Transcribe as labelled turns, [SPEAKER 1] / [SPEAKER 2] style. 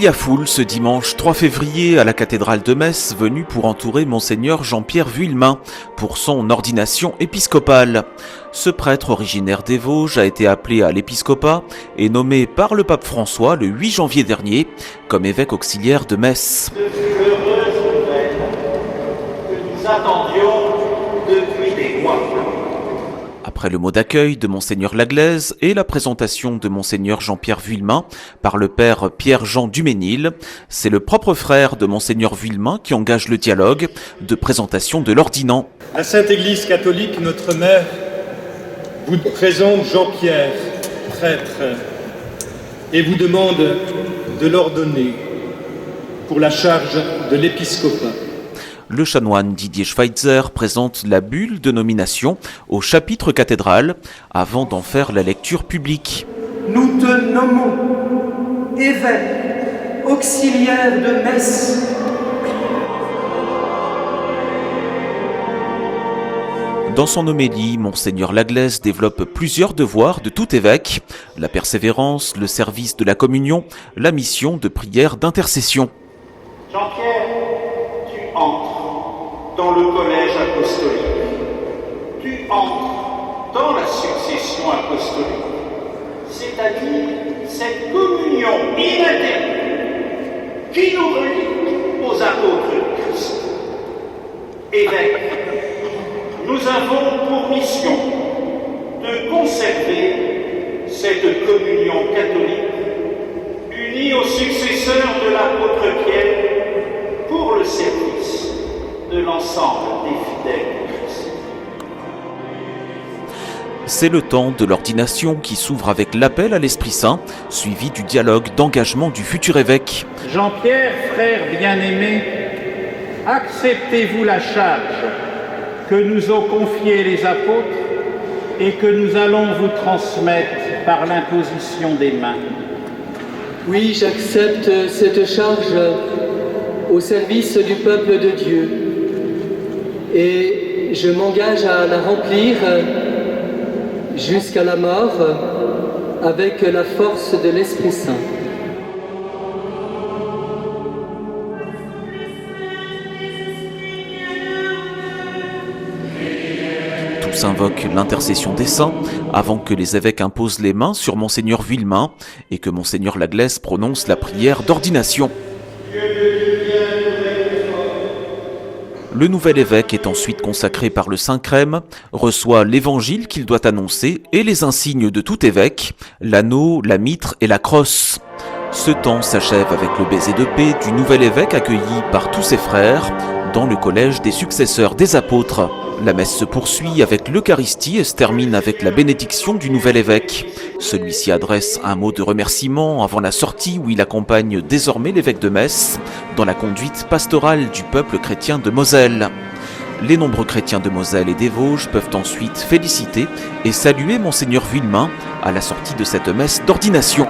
[SPEAKER 1] Il y a foule ce dimanche 3 février à la cathédrale de Metz, venue pour entourer Monseigneur Jean-Pierre Vuillemin pour son ordination épiscopale. Ce prêtre originaire des Vosges a été appelé à l'épiscopat et nommé par le pape François le 8 janvier dernier comme évêque auxiliaire de Metz.
[SPEAKER 2] Heureuse nouvelle que nous attendions depuis des mois.
[SPEAKER 1] Après le mot d'accueil de Monseigneur Laglaise et la présentation de Monseigneur Jean-Pierre Vuillemin par le père Pierre-Jean Duménil, c'est le propre frère de Monseigneur Vuillemin qui engage le dialogue de présentation de l'ordinant.
[SPEAKER 3] La Sainte Église catholique, notre mère, vous présente Jean-Pierre, prêtre, et vous demande de l'ordonner pour la charge de l'épiscopat.
[SPEAKER 1] Le chanoine Didier Schweitzer présente la bulle de nomination au chapitre cathédral avant d'en faire la lecture publique.
[SPEAKER 4] Nous te nommons évêque auxiliaire de Metz.
[SPEAKER 1] Dans son homélie, Monseigneur Laglaise développe plusieurs devoirs de tout évêque, la persévérance, le service de la communion, la mission de prière d'intercession.
[SPEAKER 2] Jean-Pierre, tu entres dans le collège apostolique. Tu entres dans la succession apostolique, c'est-à-dire cette communion inaltérable qui nous relie aux apôtres du Christ. Évêque, nous avons pour mission de conserver cette communion catholique unie aux successeurs de l'apôtre Pierre pour le service de l'ensemble des fidèles du Christ.
[SPEAKER 1] C'est le temps de l'ordination qui s'ouvre avec l'appel à l'Esprit Saint, suivi du dialogue d'engagement du futur évêque.
[SPEAKER 5] Jean-Pierre, frère bien-aimé, acceptez-vous la charge que nous ont confiée les apôtres et que nous allons vous transmettre par l'imposition des mains?
[SPEAKER 6] Oui, j'accepte cette charge au service du peuple de Dieu et je m'engage à la remplir jusqu'à la mort avec la force de l'Esprit Saint.
[SPEAKER 1] Tous invoquent l'intercession des saints avant que les évêques imposent les mains sur Monseigneur Vuillemin et que Monseigneur Laglaise prononce la prière d'ordination. Le nouvel évêque est ensuite consacré par le Saint-Crème, reçoit l'évangile qu'il doit annoncer et les insignes de tout évêque, l'anneau, la mitre et la crosse. Ce temps s'achève avec le baiser de paix du nouvel évêque accueilli par tous ses frères dans le collège des successeurs des apôtres. La messe se poursuit avec l'Eucharistie et se termine avec la bénédiction du nouvel évêque. Celui-ci adresse un mot de remerciement avant la sortie où il accompagne désormais l'évêque de Metz dans la conduite pastorale du peuple chrétien de Moselle. Les nombreux chrétiens de Moselle et des Vosges peuvent ensuite féliciter et saluer Monseigneur Vuillemin à la sortie de cette messe d'ordination.